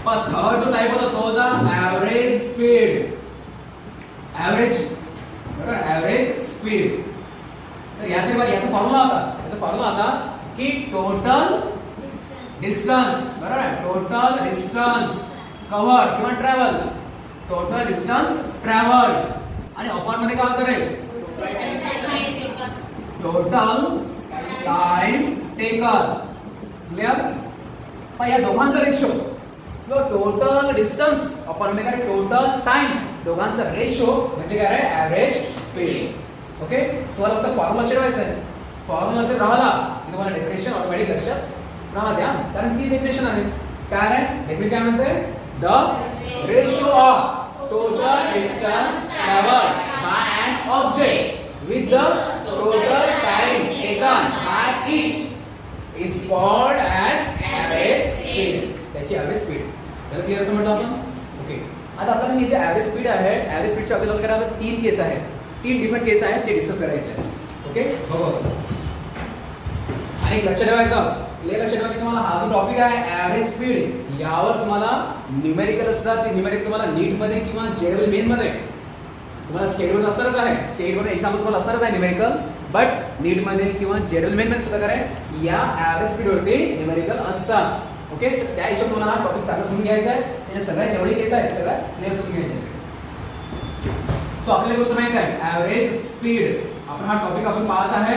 पण थर्ड जो टाइप होता तो होता ऍव्हरेज स्पीड. ऍव्हरेज, बरोबर, ऍव्हरेज स्पीड. तर याचा फॉर्म्युला होता की टोटल डिस्टन्स, बरोबर, टोटल डिस्टन्स कव्हर किंवा ट्रॅव्हल, टोटल डिस्टन्स ट्रॅव्हल आणि अपॉन मध्ये काय करेल टोटल टाइम टेकन. क्लिअर. पण या दोघांचा रेशो, टोटल डिस्टन्स अपॉन मध्ये काय टोटल टाइम, दोघांचा रेशो म्हणजे काय आहे ऍव्हरेज स्पीड. ओके. तुम्हाला फक्त फॉर्म्युला शिकवायचा आहे. फॉर्म्युला लक्षात राहिला की तुम्हाला डेफिनेशन ऑटोमॅटिक लक्षात राहते, कारण ती डेफिनेशन आहे. काय आहे डेफिनेशन? काय म्हणते? The ratio of total distance travelled by an object with the total time taken by it is called as average speed. त्याची ॲव्हरेज स्पीड. त्याला क्लिअर असं म्हटलं आपण. ओके. आता आपल्याला ही जी ॲव्हरेज स्पीड आहे, ॲव्हरेज स्पीडच्या आपल्याला काय आहे, 3 केस आहेत, 3 डिफरंट केस आहेत, ते डिस्कस करायचे आहेत. ओके. बरोबर. आणि लक्ष ठेवायचं, लक्ष ठेवा की तुम्हाला हा जो टॉपिक आहे ॲव्हरेज स्पीड, यावर तुम्हाला न्यूमेरिकल असतात. ते न्यूमेरिकल तुम्हाला नीट मध्ये किंवा जेएल मेन मध्ये तुम्हाला स्टेट वर असणारच आहे. स्टेट वर एक्झाम तुम्हाला असणारच आहे न्यूमेरिकल, बट नीट मध्ये किंवा जेएल मेन मध्ये सुद्धा काय या ॲव्हरेज स्पीड वरती न्यूमेरिकल असतात. ओके. त्या हिशोबाने तुम्हाला हा टॉपिक चांगला समजून घ्यायचा आहे. त्याच्या सगळ्या जेवढी केस आहेत सगळ्या क्लिअर समजून घ्यायचे. सो आपल्याला गोष्ट माहिती आहे ॲव्हरेज स्पीड. आपण हा टॉपिक आपण पाहत आहे.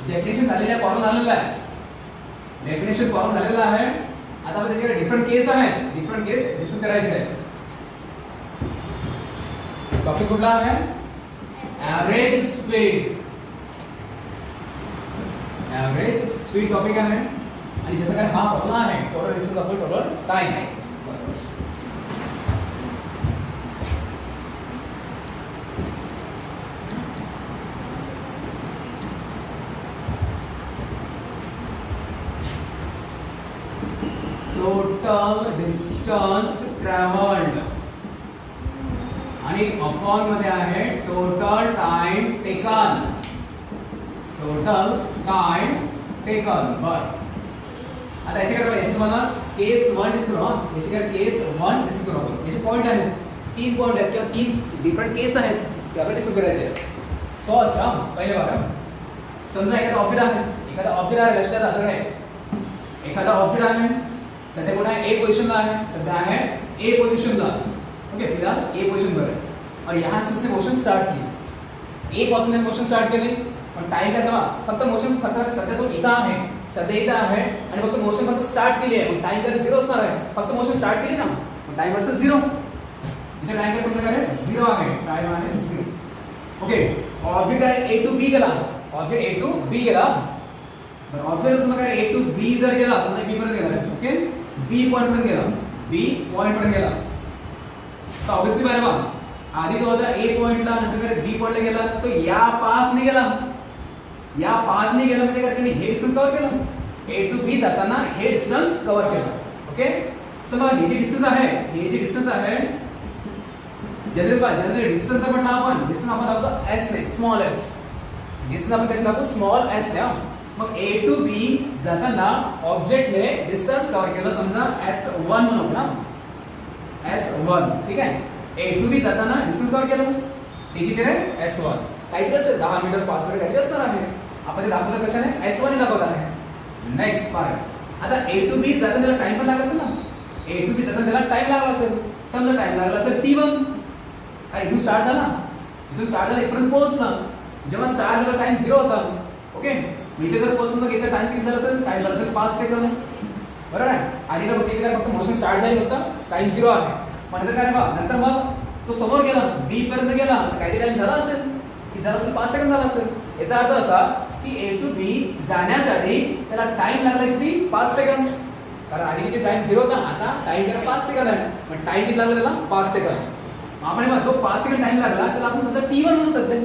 डेफिनेशन झालेलं आहे, फॉर्म्युला झालेला आहे, डेफिनेशन फॉर्म झालेला आहे. आता आपण त्याच्याकडे डिफरंट केस आहेत, डिफरंट केस डिस्कस करायचे आहेत. टॉपिक कुठला आहे? Average speed. Average speed topic आहे आणि जसं काय हा फॉर्म्युला आहे total distance upon total time आहे. टोटल डिस्टन्स ट्रॅव्हल्ड आणि अपॉन मध्ये आहे total time taken. Total time taken. बर. आता याची काय करायचं, तुम्हाला केस 1 डिस्कस करू. याची काय केस 1 डिस्कस करू आपण. याचे पॉइंट आहेत, 3 पॉइंट आहेत किंवा 3 डिफरंट केस आहेत ते आपल्याला डिस्कस करायचे आहेत. फर्स्ट पहिले बघा, समजा एखादा ऑब्जेक्ट आहे, लक्षात असं आहे, एखादा ऑब्जेक्ट आहे सध्या कोण आहे ए पोजीशनला आहे, सध्या आहे ए पोजीशनला. ओके. फिलहाल ए पोजीशन पर है और यहाँ से उसने मोशन स्टार्ट की. ए पासून मोशन स्टार्ट केली, पण टाइम काय समा फक्त मोशन फक्त सध्या तो इथं आहे, सध्या इथं आहे आणि फक्त मोशन फक्त स्टार्ट केली आहे. टाइम काय 0 असणार आहे. फक्त मोशन स्टार्ट केली ना, टाइम असेल 0. इथे टाइम काय समजा काय 0 आहे, टाइम आहे 0. ओके. ऑब्जेक्ट आहे ए टू बी गेला, ऑब्जेक्ट ए टू बी गेला. तर ऑब्जेक्ट समजा काय ए टू बी जर गेला, समजा बी पर्यंत गेला. ओके. बी पॉइंट पर्यंत गेला, बी पॉइंट पर्यंत गेला. तर ऑब्वियसली बघा आधी तो होता ए पॉइंटला, नंतर बी पॉइंटला गेला, तो या पाथने गेला. या पाथने गेला म्हणजे काय, त्याने हे डिस्टन्स कव्हर केलं. ए टू बी जाताना हे डिस्टन्स कव्हर केलं. ओके. समजा हे जे डिस्टन्स आहे, हे जे डिस्टन्स आहे, जनरल डिस्टन्स आपण आपण डिस्टन्स आपण दाखवतो एस ने, स्मॉल एस. डिस्टन्स आपण कसे दाखवतो, स्मॉल एस ने. मग ए टू बी जाताना ऑब्जेक्टने डिस्टन्स कव्हर केलं, समजा S1 म्हणून ना, S1. ठीक आहे. ए टू बी जाताना डिस्टन्स कव्हर केलं, ते किती रे S1. काहीतरी असेल 10 मीटर 5 मीटर काहीतरी असणार आहे. आपण ते दाखवलं कशाने, S1 ने दाखवत आहे. Next part. आता ए टू बी जाताना त्याला टाइम पण लागला असेल ना, ए टू बी जाताना त्याला टाइम लागला असेल. समजा टाइम लागला असेल T1. इथून स्टार्ट झाला, इथपर्यंत पोहोचला. जेव्हा स्टार्ट झाला टाइम 0 होता. ओके. इथे जर पोहोचलो तर इथे टाइम किती झाला असेल, टाइम झाला असेल 5 सेकंद. बरोबर आहे. आणि तर इथे फक्त मोशन स्टार्ट झाली, फक्त टाइम 0 आहे. पण नंतर काय बघा, नंतर मग तो समोर गेला, बी पर्यंत गेला, तर काहीतरी टाइम झाला असेल, की झाला असेल 5 सेकंद झाला असेल. याचा अर्थ असा की ए टू बी जाण्यासाठी त्याला टाइम लागला किती, 5 सेकंद. कारण आधी किती टाइम 0 होता, आता टाइम त्याला 5 सेकंद आहे. पण टाइम किती लागला त्याला, 5 सेकंद. आपण जो 5 सेकंड टाइम लागला त्याला आपण सध्या T1 म्हणून सध्या.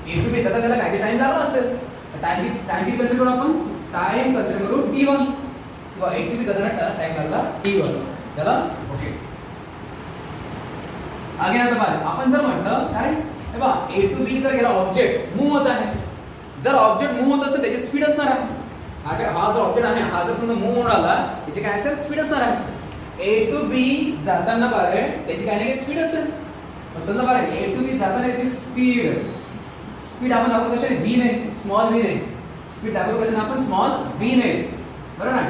ए टू बी जाता त्याला काहीतरी टाइम लागला असेल, टाइम किती कन्सिडर करू आपण, टाइम कन्सिडर करू T1. किंवा ए टू बी जाताना त्याला टाइम लागला T1. चला. ओके. आगे आता बघा, आपण जर म्हटलं काय हे बघा, ए टू बी जर गेला, ऑब्जेक्ट मूव्ह होत आहे. जर ऑब्जेक्ट मूव्ह होत असेल त्याची स्पीड असणार आहे. हा जर ऑब्जेक्ट आहे, हा जर समजा मूव्ह होऊन आला, त्याची काय असेल, स्पीड असणार आहे. ए टू बी जाताना बारे त्याची काय नाही स्पीड असेल. समजा बारे ए टू बी जाताना याची स्पीड आपण दाखवतो कशाने व्ही ने, स्मॉल व्ही ने. स्पीड दाखवतो कशाने आपण स्मॉल व्ही ने, बरोबर ना.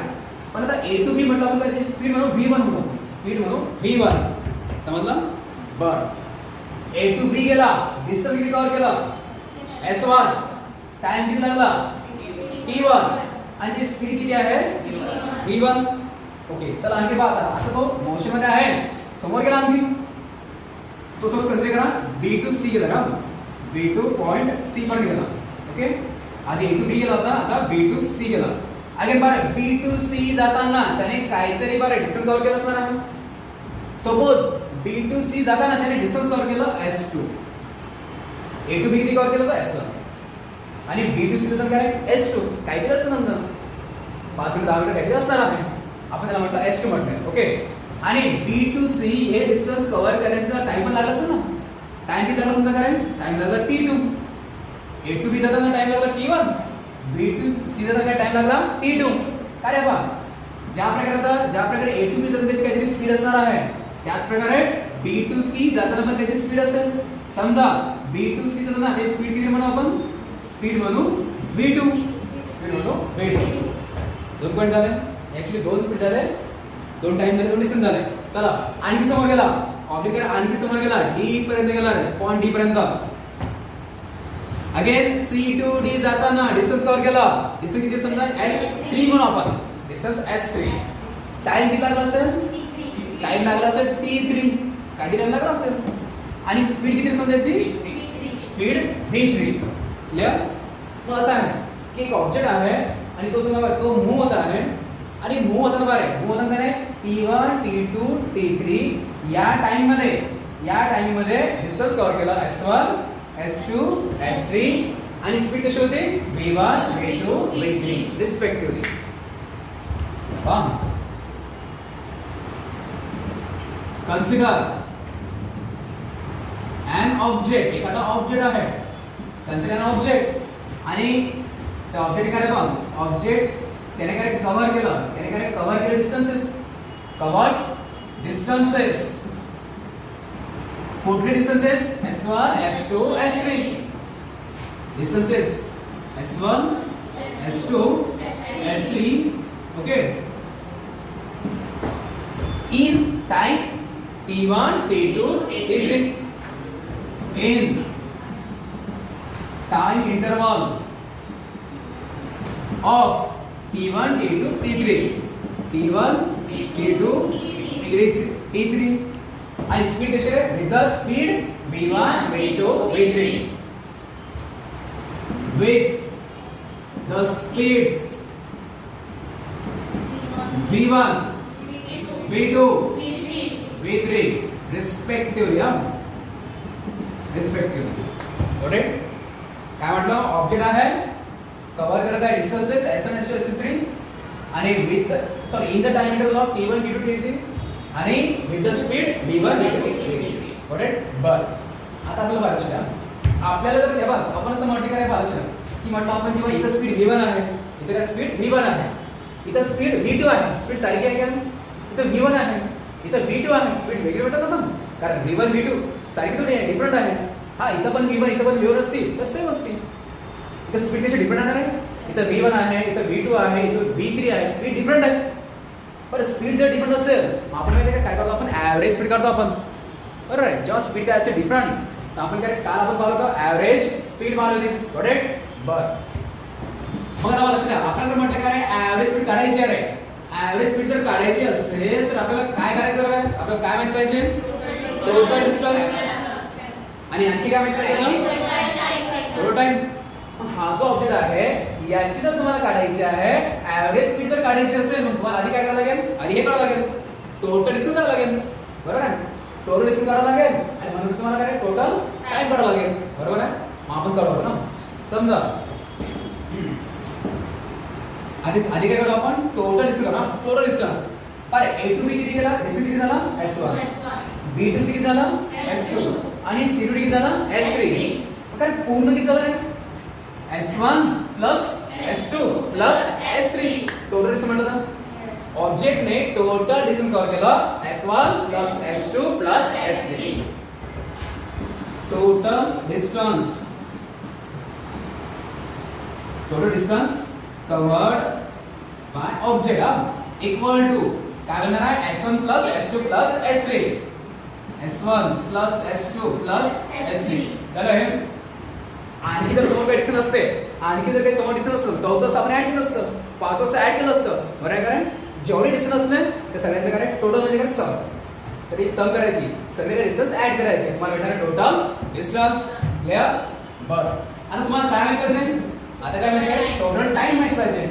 पण आता ए टू बी म्हटलं आपण त्याची स्पीड म्हणून V1 म्हणतो. स्पीड म्हणून V1. समजलं. बर ए टू बी गेला, डिस्टन्स किती कव्हर केला S1. टाइम किती लागला T1 आणि ती स्पीड किती आहे V1. ओके चला आणखी पहा. आता तो मोशन मध्ये आहे, समोर गेला आणखी. तो सपोज कन्सिडर करा B टू C गेला का, B टू पॉइंट C पण गेला. ओके आधी A टू B गेला होता, आता B टू C गेला. अगेन बारे B टू C जाताना त्याने काहीतरी बारे डिस्टन्स कव्हर केला असणार आहे. सपोज B टू C जाताना त्याने डिस्टन्स कव्हर केलं S2. A टू B किती कव्हर केलं होतं S1 आणि B टू C जाताना काय S2 काहीतरी असतं नंतर 5 मिनिट 10 मिनिट काहीतरी असणार आहे. आपण त्याला म्हटलं S2 म्हटलं. ओके आणि B टू C हे डिस्टन्स कव्हर करण्याचा टाइम पण लागला असेल ना. टाइम किती लागला समजा काय टाइम लागला T2. A टू B जाताना टाइम लागला T1. B टू C जाताना काय टाइम लागला T2. काय रे बा ज्या प्रकारे A टू B जाताना त्याची काहीतरी स्पीड असणार आहे, त्याच प्रकारे B टू C जाताना पण त्याची स्पीड असेल. समजा B टू C जाताना त्याची स्पीड किती म्हणू आपण, स्पीड म्हणू V2. स्पीड म्हणू V2. 2 पॉइंट झाले, ऍक्च्युअली 2 स्पीड झाले, 2 टाइम झाले, 2 डिस्टन्स झाले. चला आणखी समोर गेला ऑब्जेक्ट, आणखी समोर गेला D पर्यंत गेला, पॉइंट D पर्यंत. अगेन C टू D जाताना डिस्टन्स कव्हर केला. डिस्टन्स किती समजा S3 म्हणू आपण. Distance S3. टाइम किती लागला असेल, टाइम लागला असेल T3. काही टाइम लागला असेल आणि स्पीड किती समजायची, स्पीड V3. क्लियर. मग असं आहे की एक ऑब्जेक्ट आहे आणि तो समजा तो मूव्ह होत आहे आणि मूव्ह होताना बारे मूव्ह होताना काय T1 T2 T3 या टाइम मध्ये डिस्टन्स कव्हर केला S1 S2 S3 आणि स्पीड कशी होती V1 V2 V3 respectively. Consider an object. एखादा ऑब्जेक्ट आहे, कन्सिडर an ऑब्जेक्ट आणि त्या ऑब्जेक्ट काय बघ ऑब्जेक्ट त्याने काय कव्हर केलं डिस्टन्सेस. कुठले distances S1 S2 S3 distances S1 S2 S3. Okay in time T1 T2 T3 in time interval of T1 T2 T3 T1 T2 T3 आणि speed कशी आहे with the speed V1 V2 V3 with the speeds V1 V2 V3 respectively. Okay काय म्हटलं object आहे cover करत आहे distances S1 S2 S3 आणि within the time interval of T1 T2 T3 आणि with the speed V1 V2 V3. Okay बस आता आपल्याला बघायचं आहे आपल्याला जर हे बस आपण असं म्हटलं काय बघायचं की म्हटलं आपण किंवा इथं स्पीड V1 आहे, इथं काय स्पीड V1 आहे, इथं स्पीड V2 आहे, स्पीड सारखी आहे का, इथं V1 आहे, इथं V2 आहे, स्पीड वेगळी भेटत ना कारण V1 V2 सारखी तो नाही डिफरंट आहे. हा इथं पण V1 इथं पण V1 असतील तर सेम असतील. इथं स्पीड कशी डिफरंट आहे, इथं V1 आहे, इथं V2 आहे, इथं V3 आहे, स्पीड डिफरंट आहे. पण स्पीड जर डिफरंट असेल मग आपण काय करतो आपण ऍव्हरेज स्पीड काढतो आपण. बरोबर आहे. जेव्हा स्पीड काय असेल डिफरंट तर आपण काय काल आपण पाहतो ऍव्हरेज स्पीड पाहिली होती. बरोबर बर मग आता लक्षात द्या आपल्याला म्हटलं काय ऍव्हरेज स्पीड काढायची आहे. ऍव्हरेज स्पीड जर काढायची असेल तर आपल्याला काय करायचं आहे, आपल्याला काय माहित पाहिजे टोटल डिस्टन्स आणि आणखी काय माहित पाहिजे टोटल टाइम. हा जो ऑब्जेक्ट आहे याची जर तुम्हाला काढायची आहे ऍव्हरेज स्पीड जर काढायची असेल मग तुम्हाला आधी काय करायला लागेल, आधी हे काढावं लागेल टोटल डिस्टन्स काढावं लागेल. बरोबर आहे. टोटल डिस्टन्स काढावं लागेल आणि म्हणून तुम्हाला काय टोटल टाइम काढावं लागेल. बरोबर आहे. मग आपण काढू ना समजा आधी काय करू आपण टोटल डिस्टन्स करू ना. टोटल डिस्टन्स अरे A टू B किती गेला, डिस्टन्स किती झाला S1, B टू C किती झाला S2 आणि C टू D किती झाला S3. काय पूर्ण किती झालं S1 plus S2 plus S3 total distance म्हटलं ऑब्जेक्टने टोटल डिस्टन्स कव्हर केलं S1 plus S2 plus S3. Total distance covered by object equal to काय होणार आहे S1 plus S2 plus S3. S1 plus S2 plus S3 झालं हे. आणखी जर समोर काही डिस्टन्स असते, आणखी जर काही समोर डिस्टन्स असतं, चौथं आपण ऍड केलं असतं, 5 वाजता ऍड केलं असतं, बरं आहे. कारण जेवढे डिस्टन्स असले ते सगळ्यांचे काय टोटल म्हणजे काय सम. तरी सम करायची, सगळे डिस्टन्स ऍड करायचे, तुम्हाला भेटणार टोटल डिस्टन्स. क्लियर. बरं, आता तुम्हाला काय माहित पाहिजे, आता काय माहित आहे, टोटल टाइम माहित पाहिजे.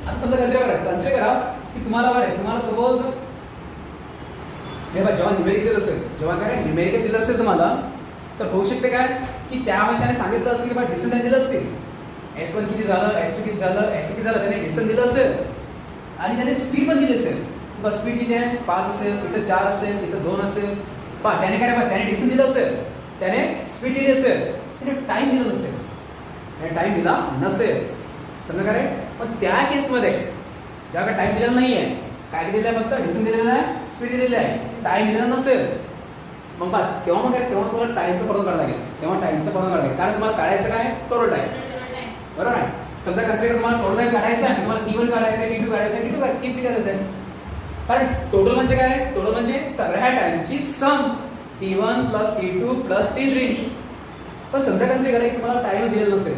आता समजा कन्सिडर करा की तुम्हाला सपोज जेव्हा न्यूमेरिकल दिलं असेल तुम्हाला, तर होऊ शकते काय की त्यामध्ये त्याने सांगितलं असेल की बा डिस्टन्स दिलं असतील, S1 किती झालं, S2 किती झालं, S3 किती झालं, त्याने डिस्टन्स दिलं असेल आणि त्याने स्पीड पण दिली असेल. बस स्पीड किती आहे, 5 असेल, इथं 4 असेल, इथं 2 असेल. त्याने काय त्याने डिस्टन्स दिलं असेल, त्याने स्पीड दिली असेल, त्याने टाइम दिला नसेल, टाइम दिला नसेल. समजा काय. पण त्या केसमध्ये जेव्हा टाइम दिलेला नाहीये, काय दिलेलं आहे, फक्त डिस्टन्स दिलेला आहे, स्पीड दिलेली आहे, टाइम दिलेला नसेल, मग तेव्हा तुम्हाला टाइमचं फॉर्म्युला काढायला लागेल. तेव्हा टाइमचं फॉर्म्युला काढायला, कारण तुम्हाला काढायचं काय टोटल टाइम. बरोबर आहे. समजा कन्सिडर तुम्हाला टोटल टाइम काढायचा आहे, तुम्हाला T1 काढायचं आहे, T2 काढायचं आहे, T3 काढायचं आहे. कारण टोटल म्हणजे काय, टोटल म्हणजे सगळ्या टाइमची सम, T1 plus T2 plus T3. पण समजा कन्सिडर करा की तुम्हाला टाइम दिलेला नसेल,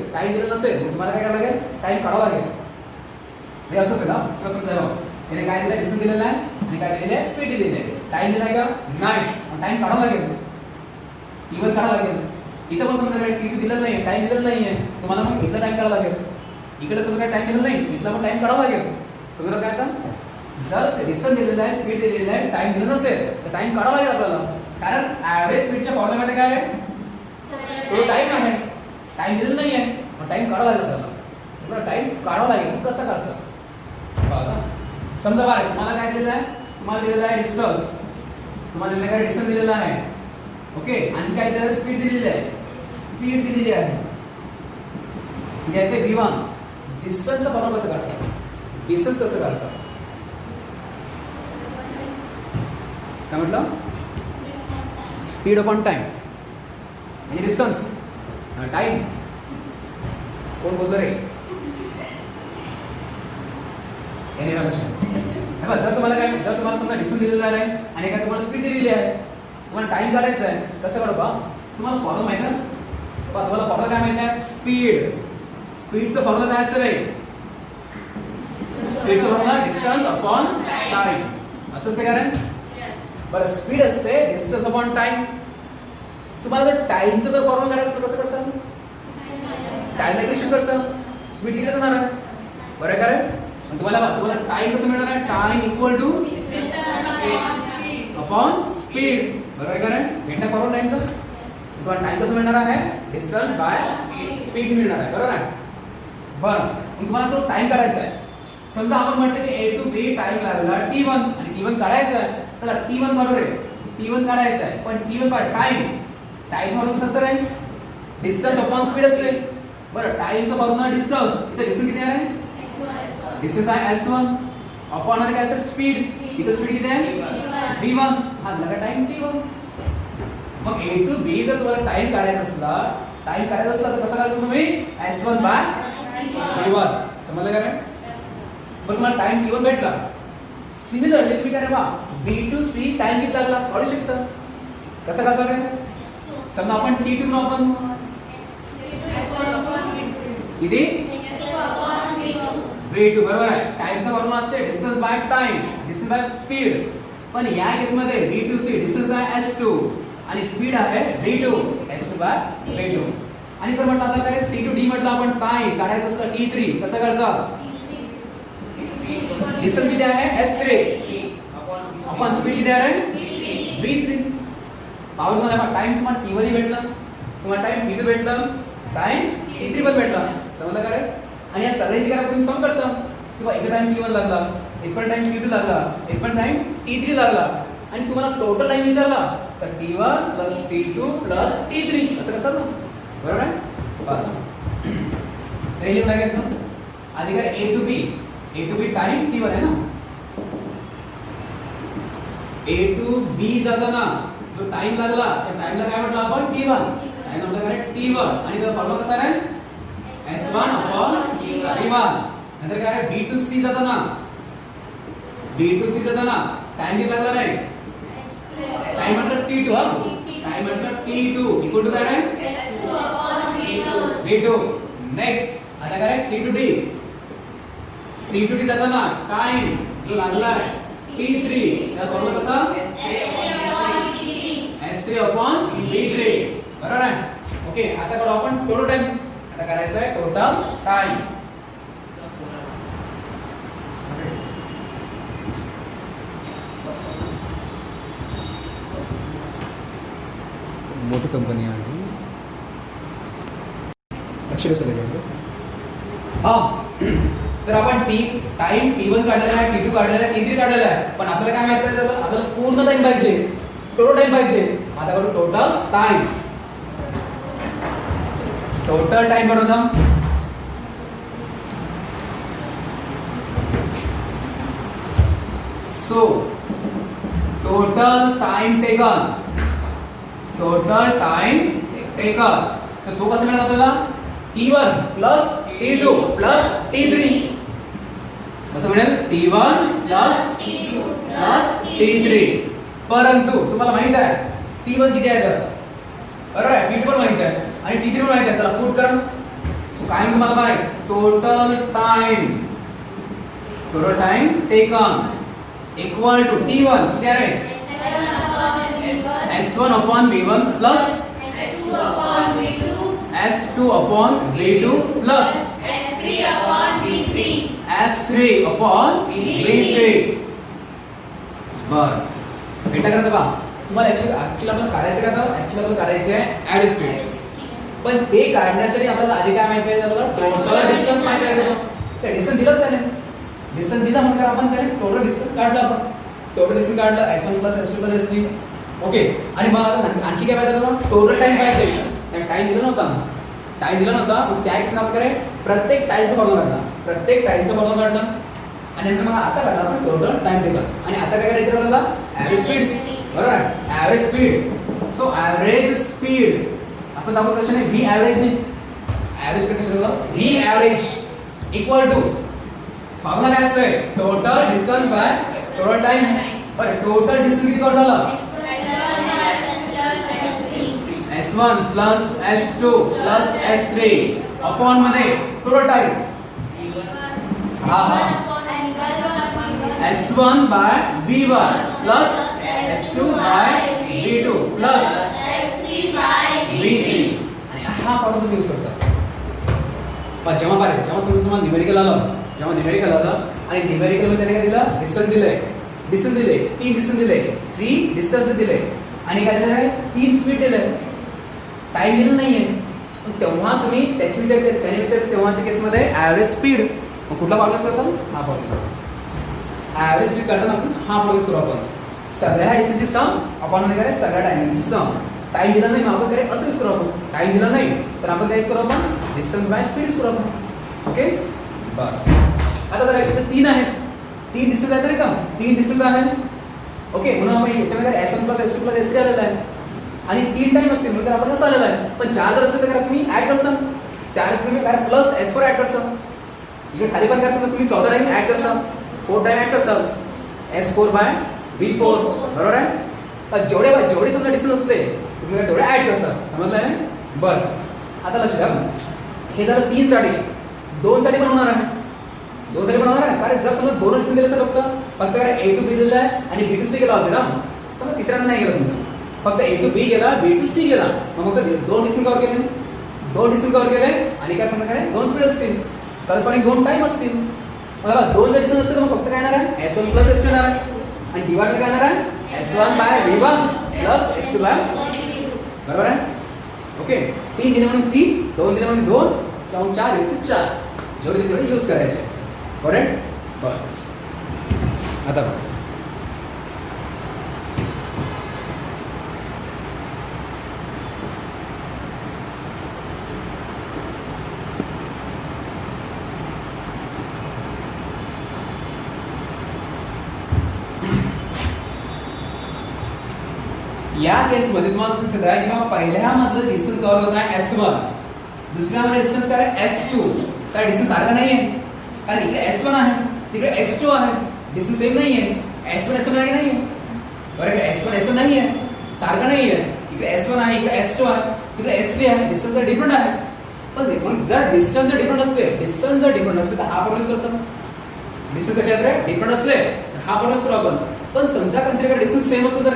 तुम्हाला काय करावं लागेल, टाइम काढावा लागेल. हे असं असेल ना, समजा त्याने काय दिलं, डिस्टन्स दिलेला आहे आणि काय दिलेलं आहे, स्पीड दिलेली आहे. टाइम दिलाय का, नाही, टाइम काढावा लागेल, T1 काढावा लागेल. इथं पण समजा T2 दिलेलं नाही, टाइम दिलेला नाहीये, तुम्हाला मग इथला टाइम काढावा लागेल. इकडे समजा टाइम दिलेला नाही, इथला पण टाइम काढावा लागेल. समजा काय आता जर डिस्टन्स दिलेला आहे, स्पीड दिलेली आहे, टाइम दिला नसेल तर टाइम काढावा लागेल आपल्याला. कारण ऍव्हरेज स्पीडच्या फॉर्म्युल्यामध्ये काय आहे, तो टाइम आहे, टाइम दिलेला नाहीये, मग टाइम काढावा लागेल आपल्याला. समजा टाइम काढावा लागेल, कसं काढायचं बघा. समजा बाय तुम्हाला काय दिलेलं आहे, तुम्हाला दिलेला आहे डिस्टन्स, तुम्हाला दिलेला काय डिस्टन्स दिलेला आहे, ओके. आणि काय दिलेलं आहे, स्पीड दिलेली आहे, स्पीड दिलेली आहे. म्हणजे V1 डिस्टन्सचा फॉर्म्युला कसं काढायचा, डिस्टन्स कसं काढायचं, काय म्हटलं, स्पीड अपॉन टाइम म्हणजे डिस्टन्स, टाइम. कोण बोललं रे, जर तुम्हाला समजा डिस्टन्स दिलेला आहे आणि काय तुम्हाला स्पीड दिलेली आहे, तुम्हाला टाइम काढायचा आहे, कसं काढू बा, तुम्हाला फॉर्म्युला माहिती आहे, तुम्हाला फॉर्म्युला काय माहिती आहे, स्पीडचं फॉर्म्युला काय असेल, स्पीडचं फॉर्म्युला डिस्टन्स अपॉन टाइम असं असते. कारण बरं स्पीड असते डिस्टन्स अपॉन टाइम. तुम्हाला जर टाइमचं जर फॉर्म्युला काढायचं कसं करसाल, टाइम इक्वेशन करसाल, स्पीड किती जाणार आहे, बरं कारण तुम्हाला टाइम कसं मिळणार आहे, time equal two upon speed, बरोबर आहे. कारण भेटला फॉर्म्युला टाइमचा, तुम्हाला टाइम कसं मिळणार आहे, डिस्टन्स बाय स्पीड मिळणार आहे, बरोबर आहे. बरं, मग तुम्हाला तो टाइम काढायचा आहे. समजा आपण म्हटलं की A to B टाइम लागला T1 आणि T1 काढायचा आहे. चला T1 बरोबर आहे, T1 काढायचा आहे, पण T1 काय टाइम फॉर्म्युला कसं असतं रे, डिस्टन्स अपॉन स्पीड असते. बरं, टाइमचा फॉर्म्युला डिस्टन्स, इथे डिस्टन्स किती आहे, डिस्टन्स आहे S1 अपॉन मध्ये काय असेल, स्पीड. इथे स्पीड किती आहे, V1, हा झाला टाइम T1. मग A to B जर तुम्हाला टाइम काढायचा असला तर कसं काढतो तुम्ही, S1 बाय V1. समजलं का रे. पण तुम्हाला टाइम T1 भेटला. सिमिलरली तुम्ही काय बा B to C टाइम किती लागला काढू शकता. कसं काढतो रे, समजा आपण T2 न आपण इथे V2 बरोबर आहे. टाइमचा फॉर्म्युला असते distance by time, distance by speed. पण या केस मध्ये V2C डिस्टन्स आहे S2 आणि स्पीड आहे V2, S2 बाय V2. आणि जर म्हटलं आता काय C to D म्हटलं आपण टाइम काढायचं असतं T3, कसं करायचं, डिस्टन्स किती आहे S3 आपण स्पीड किती आहे V3. पावर तुम्हाला टाइम तुम्हाला T1 भेटला, तुम्हाला टाइम T2 भेटला, टाइम T3 पण भेटला. समजलं का रे. आणि या सगळ्याची करा तुम्ही सम करसा किंवा एक टाइम T1 लागला, एक पण टाइम T2 लागला, एक पण टाइम T3 लागला आणि तुम्हाला टोटल टाइम विचारला तर T1 plus T2 plus T3 असं कसं ना, बरोबर आहे. तर हे लिहून टाकायचं आधी काय A to B time T1 आहे ना, ए टू बी जाताना जो टाइम लागला त्या टाइमला काय म्हटलं आपण T1. टाइम म्हटलं काय T1 आणि त्याचा फॉर्म्युला कसा आहे S1 upon T1. नंतर काय आहे B टू C जाताना टाइम किती लागला नाही टाइम म्हटलं T2 हा टाइम म्हटलं T2 इक्वल टू काय आहे B2. नेक्स्ट आता काय आहे C टू D जाताना टाइम जो लागला T3 त्याचा फॉर्म्युला कसा S3 upon B3 बरोबर आहे. ओके आता करू आपण टोटल टाइम. आता करायचं आहे टोटल टाइम. मोठी कंपनी आहे हा. तर आपण टाइम T1 काढलेला आहे T2 काढलेला आहे T3 काढलेला आहे पण आपल्याला काय माहिती पाहिजे आपल्याला पूर्ण टाइम पाहिजे टोटल टाइम पाहिजे. आता करू टोटल टाइम. टोटल टाइम बनवतो सो टोटल टाइम टेकन तर तो कसा मिळेल आपल्याला T1 plus T2 plus T3 कसं मिळेल T1 plus T2 plus T3. परंतु तुम्हाला माहित आहे T1 किती आहे तर बरोबर आहे T2 पण माहित आहे आणि T3 पण माहित आहे. चला पुट करा. सो काय तुम्हाला माहित total time taken equal to T1 किती आहे S1 upon V1 plus S2 upon V2 plus S3 upon V3. बर भेटा करता बा तुम्हाला ऍक्च्युअली आपल्याला काढायचं का आपल्याला काढायचे आहे ऍव्हरेज स्पीड पण ते काढण्यासाठी आपल्याला आधी काय माहिती पाहिजे आपल्याला टोटल डिस्टन्स माहिती पाहिजे. ते डिस्टन्स दिलं त्याने डिस्टन्स दिला म्हणून आपण त्याने टोटल डिस्टन्स काढलं. आपण टोटल डिस्टन्स काढलं S1 plus S2 plus S3. Okay आणि मग आता आणखी काय पाहिजे आपल्याला टोटल टाइम पाहिजे. टाइम दिला नव्हता मग त्याच नाव करे प्रत्येक टाइमचं फॉर्म्युला काढला आणि नंतर मग आता काढला आपण टोटल टाइम टेकन. आणि आता काय करायचं आपल्याला ऍव्हरेज स्पीड बरोबर आहे average speed. So average speed आपण दाखवतो कशाने V ऍव्हरेज ने ऍव्हरेज स्पीड कशाला V average equal to formula काय असतंय total distance by total time. बरं टोटल डिस्टन्स किती कव्हर झालं S1 plus S2 plus S3 upon मध्ये total time S1 by V1 plus S2 by V2 plus S3 by V3 आणि हा formula तुम्ही use करता. पण जेव्हा समजा तुम्हाला न्यूमेरिकल आलं आणि न्यूमेरिकल मध्ये त्याने काय दिलं डिस्टन्स दिले 3 डिस्टन्स दिले 3 डिस्टन्स दिले आणि काय दिलं 3 स्पीड दिले टाइम दिलं नाहीये. तेव्हा तुम्ही त्याने विचारले तेव्हाच्या केसमध्ये ऍव्हरेज स्पीड कुठला फॉर्म्युला असेल हा फॉर्म्युला ऍव्हरेज स्पीड काढताना आपण हा फॉर्म्युला सुरू आपण सगळ्या डिस्टन्सची सम आपण मध्ये काय सगळ्या टाइमिंगची सम. टाइम दिला नाही मग आपण काय असं करू आपण टाइम दिला नाही तर आपण काय करू आपण डिस्टन्स बाय स्पीड करू आपण. ओके बरं आता जरा इथे 3 आहेत 3 डिस्टन्स आहेत का 3 डिस्टन्स आहेत. ओके म्हणून आपण याच्यामध्ये S1 plus S2 plus S3 आलेला आहे आणि 3 टाइम असतील म्हणजे आपण कसं आलेला आहे. पण 4 जर असेल तर तुम्ही ऍड करसाल 4 असतील तुम्ही काय प्लस S4 ऍड करसाल. इकडे खाली पण काय तुम्ही 14 टाइम ऍड करसाल 4 टाइम ऍड करसाल S4 by V4 बरोबर आहे. पण जेवढे समजा डिस्टन्स असते तुम्ही तेवढे ऍड करसाल समजलं आहे. बरं आता लक्ष द्या हे झालं 3 साठी 2 साठी पण होणार आहे कारण जर समजा 2 डिस्टन्स दिले असेल फक्त A to B दिलेला आहे आणि B to C गेला होता ना समजा तिसऱ्यांदा नाही गेला समजा फक्त A to B गेला B to C गेला मग फक्त 2 डिस्टन्स कव्हर केले आणि काय समजा काय 2 स्पीड असतील करस्पॉन्डिंग 2 टाइम असतील. बघा 2 जर डिस्टन्स असतील तर मग फक्त काय येणार आहे S1 plus S2 येणार आहे आणि डिवाइड काय येणार आहे S1 by V1 plus S2 by बरोबर आहे. ओके 3 दिले म्हणून 3 2 दिले म्हणून 2 किंवा 4 दिले 4 जेवढे तेवढे यूज करायचे बरोबर. बस आता या केसमध्ये तुम्हाला सांगितलं आहे की पहिल्या मधलं डिस्टन्स कव्हर होत आहे S1, दुसऱ्यामध्ये डिस्टन्स काय आहे S2. तर डिस्टन्स सारखा नाही आहे, कारण इकडे S1 आहे तिकडे S2 आहे, डिस्टन्स सेम नाही आहे. S1 S1 नाही आहे, बरोबर. S1 S1 नाही आहे, सारखा नाही आहे. इकडे S1 आहे, इकडे S2 आहे, तिकडे S3 आहे. डिस्टन्स डिफरंट आहे. पण जर डिस्टन्स जर डिफरंट असते तर हा प्रॉब्लेम करतो. डिस्टन्स कशा आहेत रे, डिफरंट असले हा प्रॉब्लेम करू आपण. पण समजा कन्सिडर डिस्टन्स सेम असतो तर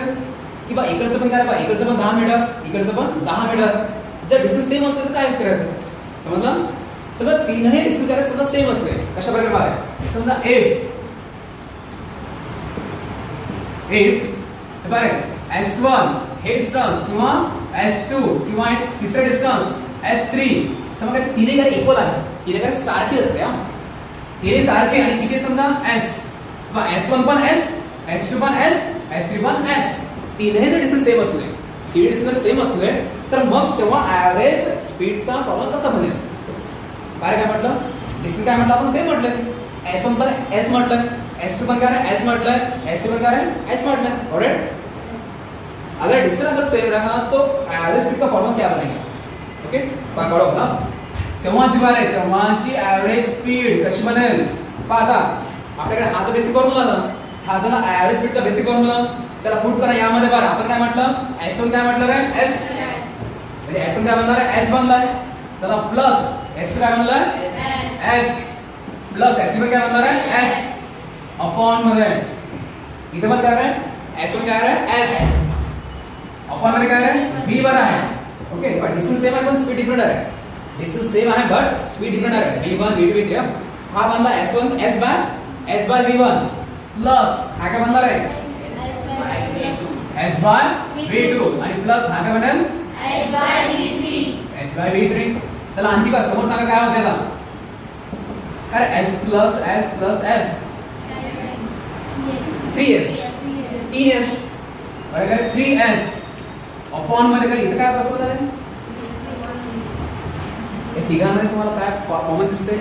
की बा इकडचं पण काय, इकडचं पण 10 मीटर, इकडचं पण 10 मीटर. जर डिस्टन्स सेम असले तर काय करायचं, समजलं. समजा तीनही डिस्टन्स करायचं समजा सेम असले, कशा प्रकारे बघा. समजा इफ बरे S1 हे डिस्टन्स किंवा S2 किंवा तिसरे डिस्टन्स S3 समजा तिन्ही काय इक्वल आहे, तिन्ही काय सारखी असते. तिन्ही सारखे आणि किती समजा S S1 पण S, S2 पण S, S3 पण S. तीनही जर डिस्टन्स सेम असले, तीन डिस्टन्स सेम असले तर मग तेव्हा ऍव्हरेज स्पीडचा प्रॉब्लेम कसा बनेल. काय म्हटलं, डिस्टन्स काय म्हटलं आपण सेम म्हटलं. S1 पण S म्हटलं, S2 पण काय S म्हटलं, S3 पण काय S म्हटलं. ऑलराइट, अगर डिस्टेंस अगर सेम रहा तो एवरेज स्पीड का फॉर्मूला क्या बनेगा. ओके, पकडो ना. तेव्हाची बार आहे, तेव्हाची एवरेज स्पीड कशी बनेल पहा. आपल्याकडे हा तर बेसिक फॉर्म्युला झाला, हा झाला एवरेज स्पीडचा बेसिक फॉर्म्युला. चला पुट करा यामध्ये. बरं आपण काय म्हटलं, S1 काय म्हटलं रे S, म्हणजे S1 काय बनणार आहे S बनलाय. चला प्लस S2 काय बनलाय S, प्लस S3 काय बनणार आहे S अपॉन मध्ये इथे पण काय आहे S1 काय आहे S अपॉन मध्ये काय आहे B वर आहे. ओके, पण डिस्टन्स सेम आहे पण स्पीड डिफरंट आहे. डिस्टन्स सेम आहे बट स्पीड डिफरंट आहे. V1 V2 V3. हा बनला S1 S bye V1 plus हा काय बनणार आहे S बाय V2 आणि प्लस हा काय बनेल S बाय V3. चला आणखी का समोर सांगा काय होते आता. काय S plus S 3S 3S बरोबर 3S अपॉन मध्ये काय इथे काय पॉसिबल आहे. हे तिघांमध्ये तुम्हाला काय कॉमन दिसते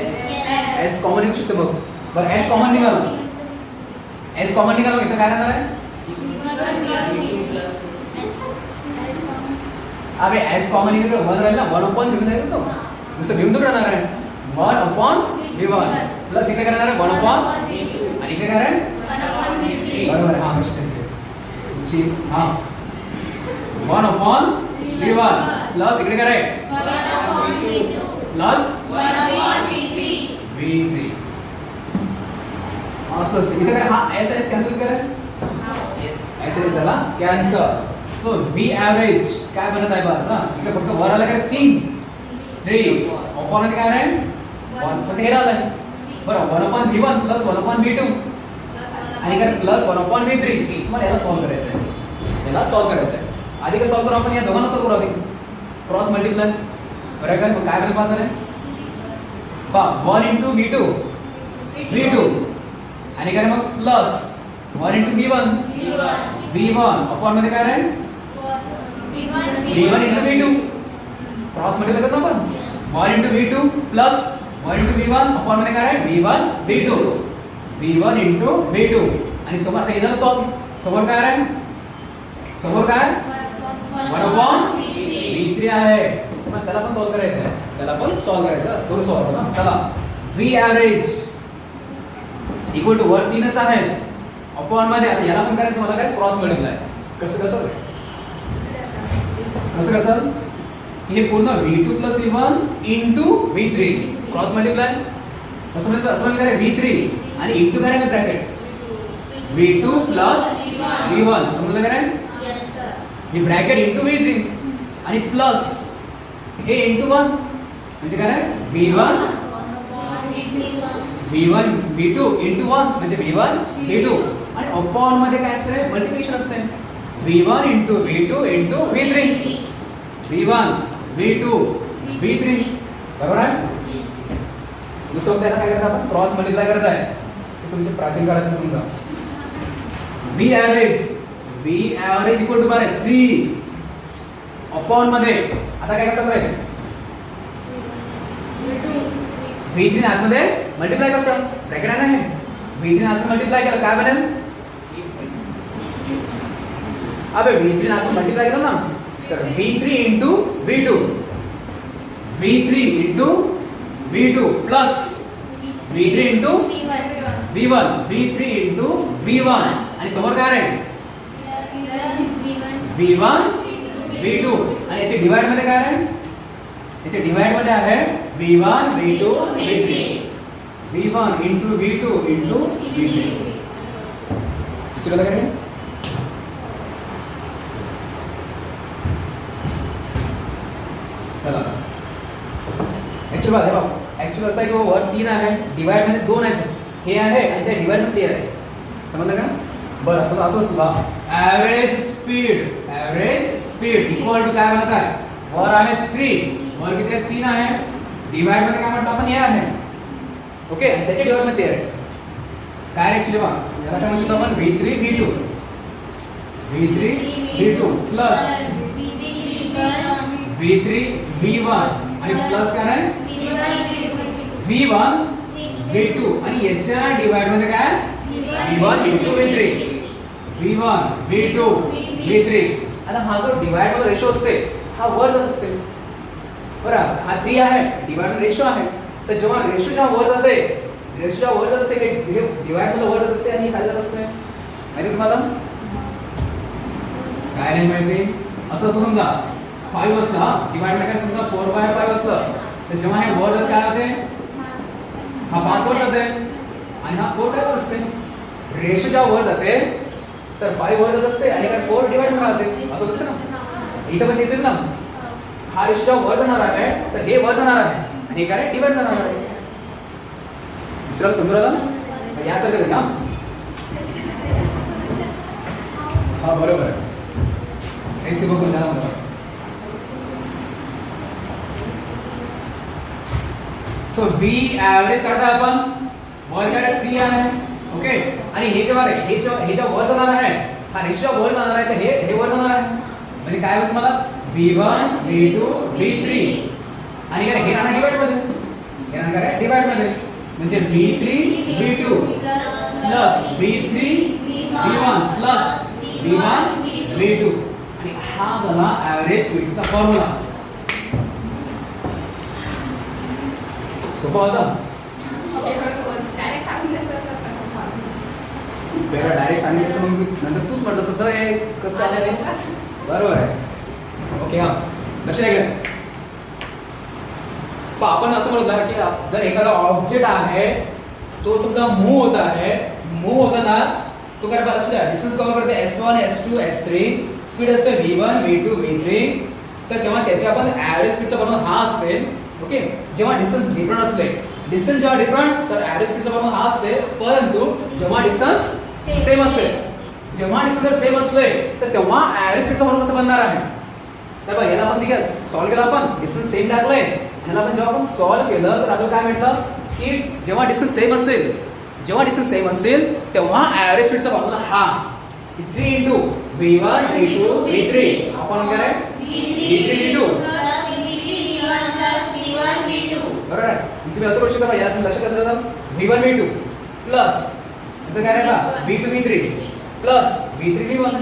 S कॉमन येऊ शकते बघ. बरं S कॉमन निघालं, S कॉमन निघालं इथे काय राहणार आहे. अबे S कॉमन निघालं 1 राहील ना, 1 अपॉन V1 राहील तो दुसरं घेऊन दूर राहणार आहे 1 अपॉन V1 प्लस इकडे काय राहणार आहे 1 अपॉन आणि इकडे काय आहे 1 अपॉन V3. बरोबर. हां कशी हां 1 अपॉन V1 प्लस इकडे काय आहे 1 upon V2 plus 1 upon V3. असं इथे काय हा S कॅन्सल करा. S झाला कॅन्सल. सो V एवरेज काय बनत आहे बघा. इकडे फक्त वर आला काय 3 अपॉन मध्ये काय आहे 1 पण हे आलाय. बरं 1 upon V1 plus 1 upon V2 आणि काय प्लस 1 अपॉन V3. मला याला सॉल्व करायचं आहे, याला सॉल्व करायचं आहे. आधी काय सॉल्व करू आपण, या दोघांना सॉल्व करू आधी. क्रॉस मल्टिप्लाय बरं काय मग काय बनेल पाहता रे पा 1 into V2 आणि काय मग प्लस 1 into V1 अपॉन मध्ये काय आहे V1 into V2 cross multiply करतो आपण 1 into V2 plus 1 into V1 upon मध्ये काय आहे V1 into V2 आणि समोर आता इधर सॉल्व. समोर काय आहे, समोर काय 1 अपॉन V3 आहे. मग त्याला पण सॉल्व करायचं आहे, त्याला पण सॉल्व करायचं. थोडं सॉल्व ना. चला V एवरेज इक्वल टू वर 3च आहे अपॉन मध्ये. आता याला पण करायचं मला काय क्रॉस मल्टिप्लाय. कसं हे पूर्ण V2 plus V1 into V3 cross multiply. असं म्हणजे V3 आणि इंटू करायचं ब्रॅकेट V2 प्लस V1 समजलं काय हे ब्रॅकेट इंटू V3 आणि प्लस हे इंटू 1 म्हणजे काय V1 V2 इंटू 1 म्हणजे V1 V2 आणि अपॉन मध्ये काय असते मल्टिप्लिकेशन असते V1 into V2 into V3 V1 V2 V3 बरोबर आहे. दुसरं त्याला काय करता आपण क्रॉस मल्टिप्लाय करत आहे. तुमचे प्राचीन काळात समजा V एवरेज इक्वल टू काय 3 अपॉन मध्ये आता काय करायचं आहे V3 ने आतमध्ये मल्टिप्लाय करायचं ब्रॅकेट आहे ना. V3 ने आतमध्ये मल्टिप्लाय केलं काय बनेल अब V3 आपण मल्टिप्लाय केलं ना, तर V3 into V2, V3 into V2 plus V3 into V1, V3 into V1 आणि समोर काय आहे V1 V2 आणि याचे डिवाइड मध्ये काय आहे, याचे डिवाइड मध्ये आहे V1 V2 V3, V1 into V2 into V3. इसको लगा रहे चला ऍक्च्युअली बघा ऍक्च्युअली असं आहे की वर 3 आहे, डिवाइड मध्ये 2 आहेत, हे आहे आणि त्या डिवाइड मध्ये 3 आहे. समजलं का? बरं असं असं बघा ऍव्हरेज स्पीड इक्वल टू काय बनत आहे, वर आहे 3, वर किती आहे 3 आहे, डिवाइड मध्ये काय म्हटलं आपण हे आहे. ओके आणि त्याच्या डिवाइड मध्ये 3 आहे. काय ऍक्च्युअली बघा याला काय म्हणतो आपण V3 V2 plus V3 V1 आणि प्लस काय आहे V1 V2 आणि याच्या डिवाइड मध्ये काय V1 into V3, V1 V2 V3. आता हा जो डिवाइड वाला रेशो असते हा वर जात असते बरं, हा 3 आहे, डिवाइड रेशो आहे, तर जेव्हा रेशो जेव्हा वर जाते, रेशो जेव्हा वर जात असते हे डिवाइड मध्ये वर जात असते आणि खाली जात असते. माहिती तुम्हाला काय नाही माहिती? असं असं समजा 5 असला डिवाइड मध्ये काय समजा 4/5 असलं, तर जेव्हा हे वर जात काय होते, हा 5 वर जाते आणि हा 4 काय असते. रेशो जेव्हा वर जाते तर 5 वर जात असते आणि काय 4 डिवाइड मध्ये राहते, असं असतं ना. इथं पण तेच ना, हा रेशो जेव्हा वर जाणार आहे तर हे वर जाणार आहे आणि हे काय डिवाइड जाणार आहे. दुसऱ्याला समजून आलं यासारखं ना. हा बरोबर आहे, हे सिंपल करून द्या मला. सो V ऍव्हरेज काढता आपण, वर काय 3 आहे. ओके आणि हे जेव्हा हे जेव्हा वर जाणार आहे, हा रेशो वर जाणार आहे, तर हे वर जाणार आहे म्हणजे काय होईल तुम्हाला V1 V2 V3 आणि काय हे राहणार डिवाइड मध्ये, हे राहणार काय डिवाइड मध्ये म्हणजे V3 V2 plus V3 V1 plus V1 V2 आणि हा झाला ऍव्हरेज स्पीडचा फॉर्म्युला. सोपा होता. डायरेक्ट सांगितलं मग नंतर तूच म्हटलं सर हे कसं आलं बरोबर आहे. ओके हा लक्षात घ्या. आपण असं म्हणतो की जर एखादा ऑब्जेक्ट आहे तो समजा मूव्ह होत आहे, मूव्ह होताना तो काय लक्षात द्या डिस्टन्स कव्हर करते S1 S2 S3, स्पीड असते V1 V2 V3, तर तेव्हा त्याच्या आपण ऍव्हरेज स्पीडचा फॉर्म्युला हा असते. ओके जेव्हा डिस्टन्स डिफरंट असले, डिस्टन्स जेव्हा डिफरंट तर ऍव्हरेज स्पीडचा फॉर्म्युला हा असते, परंतु जेव्हा डिस्टन्स सेम असेल, जेव्हा डिस्टन्स सेम असले तर तेव्हा ऍव्हरेज स्पीडचा फॉर्म्युला कसं बनणार आहे. तर बघा याला आपण ठीक आहे सॉल्व्ह केला, आपण डिस्टन्स सेम टाकलंय, ह्याला आपण जेव्हा आपण सॉल्व्ह केलं तर आपल्याला काय भेटलं की जेव्हा डिस्टन्स सेम असेल, जेव्हा डिस्टन्स सेम असेल तेव्हा ऍव्हरेज स्पीडचा फॉर्म्युला हा 3 इंटू V1 V2 V3 आपण काय V3 V2 बरोबर आहे. तुम्ही असं करू शकता याला तुम्ही लक्षात कसं V1 V2 प्लस इथं काय राहिला V2 V3 plus V3 V1.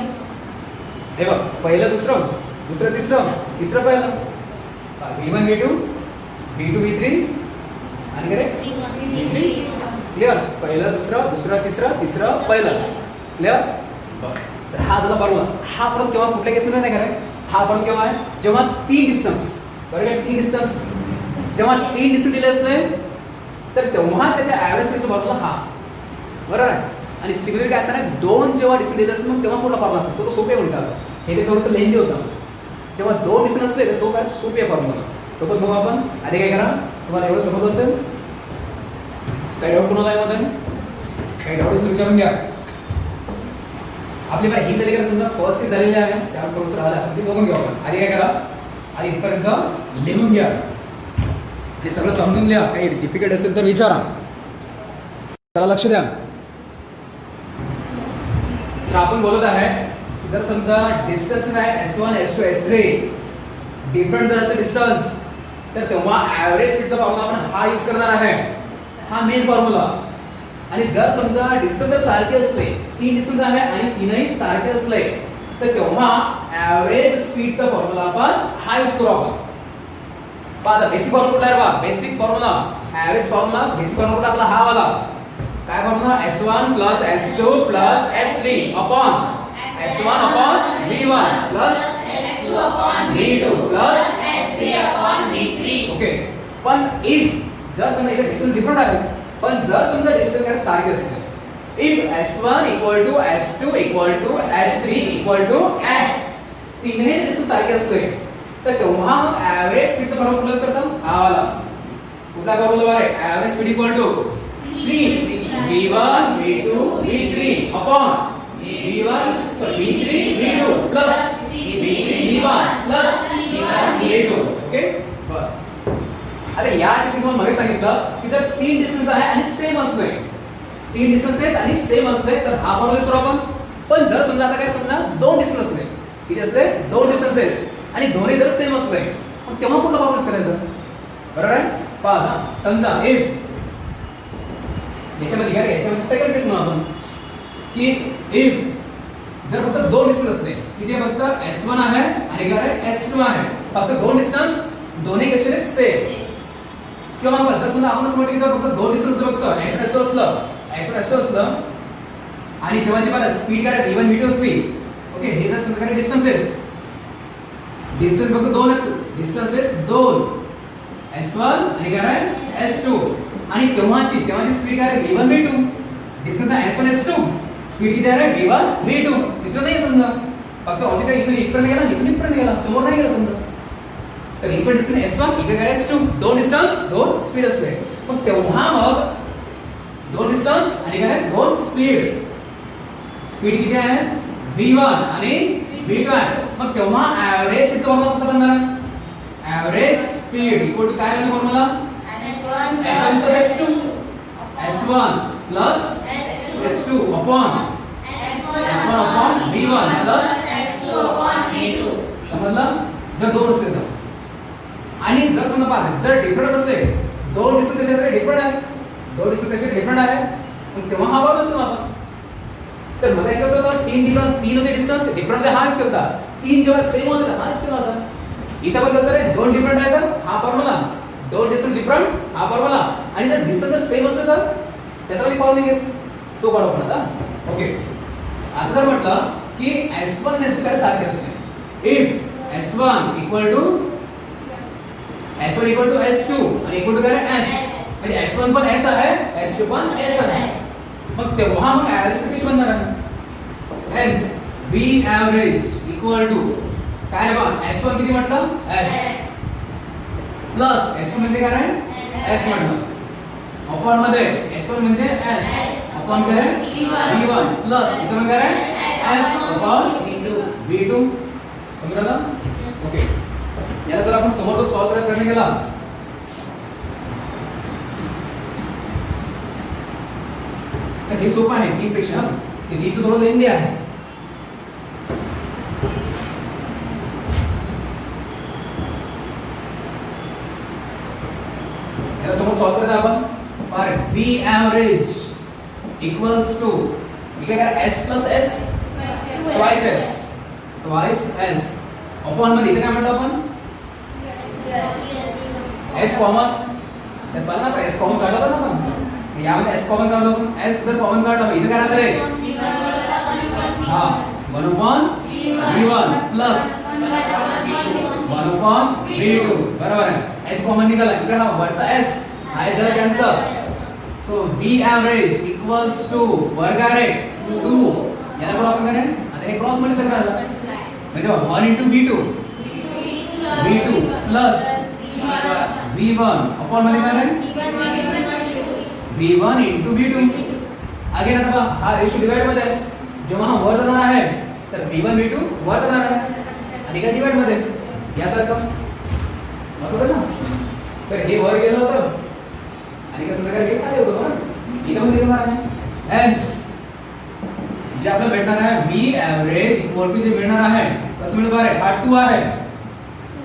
हे बघ पहिलं दुसरं, दुसरं तिसरं, तिसरं पहिलं V1 V2 V2 V3 आणि काय V3 क्लिअर. पहिलं दुसरं, दुसरं तिसरं, तिसरं पहिलं क्लिअर. तर हा झाला फॉर्म्युला. हा फरक केव्हा कुठल्या केसमध्ये नाही काय, हा फरक केव्हा आहे जेव्हा 3 डिस्टन्स बरोबर आहे, 3 डिस्टन्स जेव्हा 3 डिस्टन्स दिले असले तर तेव्हा त्याच्या ऍव्हरेज स्पीडचा फॉर्म्युला हा बरोबर आहे. आणि सिमिलर काय असतं ना 2 जेव्हा डिस्टन्स दिले असते मग तेव्हा कुठला फॉर्म्युला असतो तो सोपे म्हणतात, हे ते थोडंसं लेंदी होतं. जेव्हा 2 डिस्टन्स असले तर तो काय सोपे फॉर्म्युला तो पण बघू आपण. आधी काय करा तुम्हाला एवढं समजलं असेल, काही डाऊट कोणाला आहे मध्ये, काही डाऊट असेल विचारून घ्या. आपली ही झाली का समजा फर्स्ट केस झालेली आहे त्यावर थोडंसं राहिलं ते बघून घेऊ आपण. आधी काय करा आधी इथपर्यंत लिहून घ्या, हे सगळं समजून घ्या, काही डिफिकल्ट असेल तर विचारा. त्याला लक्ष द्या. तर आपण बोलत आहे जर समजा डिस्टन्स आहे S1 S2 S3 डिफरंट जर असेल डिस्टन्स तर तेव्हा ऍव्हरेज स्पीडचा फॉर्म्युला आपण हा यूज करणार आहे, हा मेन फॉर्म्युला. आणि जर समजा डिस्टन्स जर सारखे असले, 3 डिस्टन्स आहे आणि तीनही सारखे असले तर तेव्हा ऍव्हरेज स्पीडचा फॉर्म्युला आपण हा यूज करू आपण. पहा बेसिक फॉर्म्युला कुठला आहे बघा, basic formula average formula basic formula आपला हा वाला काय formula S1 plus S2 plus S3 upon S1 upon V1 plus S2 upon V2 plus S3 upon V3. Okay. पण इफ जर समजा इथे डिस्टन्स डिफरंट आहे, पण जर समजा डिस्टन्स काय सारखे असते, if S1 equal to S2 equal to S3 equal to S, तीनही डिस्टन्स सारखे असते, तर तेव्हा मग ऍव्हरेज स्पीडचा फॉर्म्युला यूज करायचा हा वाला. कुठला फॉर्म्युला आहे? Average speed equal to 3 V1 V2 V3 upon V1 V3 V2 plus V3 V1 plus V1 V2. Okay बरं. आता या डिस्टन्स मला मागे सांगितलं की जर तीन डिस्टन्स आहे आणि सेम असले, तीन डिस्टन्सेस आणि सेम असले तर हा फॉर्म्युला यूज करू आपण. पण जर समजा आता काय समजा दोन डिस्टन्स असले, किती असले? दोन डिस्टन्सेस आणि दोन्ही जर सेम असले, मग तेव्हा कुठला फॉर्म्युला यूज करायचा? बरोबर आहे. पहा समजा इफ याच्यामध्ये काय याच्यामध्ये सेकंड केस म्हणू आपण की इफ जर फक्त दोन डिस्टन्स असले, किती फक्त S1 आहे आणि काय आहे S2 आहे, फक्त दोन डिस्टन्स दोन्ही कसे आहेत सेम, किंवा मग जर समजा आपण असं म्हटलं की जर फक्त दोन डिस्टन्स फक्त S1 S2 असलं, S1 S2 असलं आणि तेव्हाची मला स्पीड काय V1 V2 असली, ओके, हे जर समजा काय डिस्टन्सेस डिस्टन्स फक्त दोन असतील, डिस्टन्सेस दोन S1 आणि काय आहे S2 आणि तेव्हाची स्पीड काय आहे V1 V2, डिस्टन्स आहे S1 S2, स्पीड किती आहे V1 V2, दिसत नाही समजा, फक्त ऑब्जेक्ट इथून इथपर्यंत गेला, इथून इथपर्यंत गेला, समोर नाही गेला समजा, तर इकडे डिस्टन्स S1 इकडे काय S2, दोन डिस्टन्स दोन स्पीड असते, मग तेव्हा मग दोन डिस्टन्स आणि काय दोन स्पीड किती आहे V1 आणि V2 आहे, मग तेव्हा ऍव्हरेज स्पीडचा फॉर्म्युला कसा बनणार? ऍव्हरेज स्पीड इक्वल टू काय आहे formula? S1 plus S2 S1 plus S2 upon S1 upon V1 plus S2 upon V2. समजलं? जर दोन असले तर, आणि जर समजा पहा जर डिफरंट असले, दोन डिस्टन्स कसे आहेत डिफरंट आहे, दोन डिस्टन्स कसे डिफरंट आहे, मग तेव्हा हा वाला असतो आपण. तर मग कसं होतं, तीन होते डिस्टन्स डिफरंट हा यूज करता, तीन जेव्हा सेम होते हा यूज केला होता. इथं पण कसं आहे, दोन डिफरंट आहे तर हा फॉर्म्युला, दोन डिस्टन्स डिफरंट हा फॉर्म्युला, आणि जर डिस्टन्स जर सेम असले तर त्याच्यासाठी फॉर्म्युला घेत तो काढू आपण आता. ओके, आता जर म्हटलं की S1 आणि S2 काय सारखे असते, if S1 equal to S2 आणि इक्वल टू काय S, म्हणजे S1 पण S आहे S2 पण S आहे, मग तेव्हा मग ऍव्हरेज स्पीड कशी बनणार आहे? Hence V average equal to काय आहे बघा, S1 किती म्हटलं S प्लस S2 म्हणजे काय आहे S म्हटलं, अपॉन मध्ये S1 म्हणजे S अपॉन काय आहे V1 प्लस इथं म्हणजे काय आहे S अपॉन V2. समजलं ना? ओके, याला जर आपण समोर सॉल्व करण्याचा गेला तर हे सोपं आहे V पेक्षा, ते V चं थोडं लेंदी आहे. याला समोर सॉल्व करायचं आपण, पार V average equals to काय करा S plus S twice S upon मध्ये इथे काय म्हणतो आपण S कॉमन, तर बघा ना S कॉमन काढला होता ना आपण, यामध्ये S कॉमन काढला आपण, S जर कॉमन काढला इथे काय राहते हा 1 upon V1 plus 1 upon V2, बरोबर आहे. S कॉमन निघाला, इकडे हा वरचा S हा जरा cancel, so V average equals to वर काय रे 2, याला पण आपण काय आता हे क्रॉस मध्ये तर काय म्हणजे 1 into V2 plus V1 upon मध्ये काय V1 into V2. अगेन आता पहा हा रेशो डिवाइड मध्ये आहे, जेव्हा हा वर जाणार आहे तर V1 V2 वर जाणार आहे आणि काय डिवाइड मध्ये यासारखं असं ना, तर हे वर गेलं होतं आणि कसं काय हे खाली होतं बरं, इथं मध्ये येणार आहे. हेन्स जे आपल्याला भेटणार आहे V average इक्वल टू जे मिळणार आहे कसं मिळणार आहे, हा 2 आहे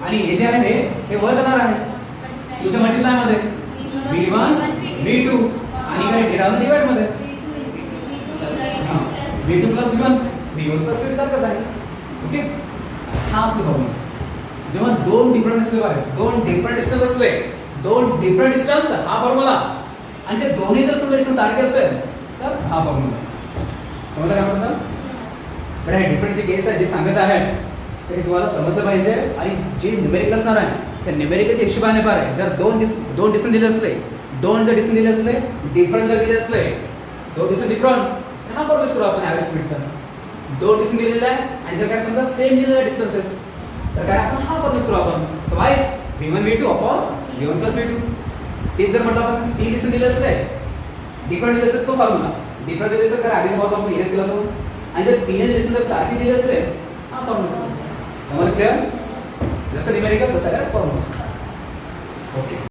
आणि हे जे आहे हे वर जाणार आहे तुझ्या मल्टिप्लाय मध्ये V1 V2 आणि काय हे डिवाइड मध्ये V2 plus V1 V1 plus V2 सारखंच आहे. ओके, हा असतो फॉर्म्युला. जेव्हा दोन डिफरंट असले बघा, दोन डिफरंट डिस्टन्स असले, दोन डिफरंट डिस्टन्स हा फॉर्म्युला, आणि ते दोन्ही जर समजा डिस्टन्स सारखे असेल तर हा फॉर्म्युला. समजलं काय म्हणतात? पण हे डिफरंट जे केस आहे जे सांगत आहे ते तुम्हाला समजलं पाहिजे, आणि जे न्यूमेरिकल असणार आहे त्या न्यूमेरिकलच्या हिशोबाने पाहिजे. जर दोन डिस्टन्स दिले असले, दोन जर डिस्टन्स दिले असले, डिफरंट जर दिले असले, दोन डिस्टन्स डिफरंट, हा फॉर्म्युला सुरू आपण ॲव्हरेज स्पीडचा. दोन डिस्टन्स दिलेला आहे आणि जर काय समजा सेम दिलेला डिस्टन्सेस तर काय आपण हा फॉर्म्युला सुरू आपण twice v1 v2 upon v1 plus v2. तेच जर म्हटलं आपण तीन डिस्टन्स दिले असले, डिफरंट दिले असले तो फॉर्म्युला, डिफरंट दिले असले तर आधीच फॉर्म्युला आपण इरेज केला तो, आणि जर तीन डिस्टन्स जर सारखे दिले असले हा फॉर्म्युला. समजलं क्लिअर? जसं न्यूमेरिकल तसं काय फॉर्म्युला. ओके.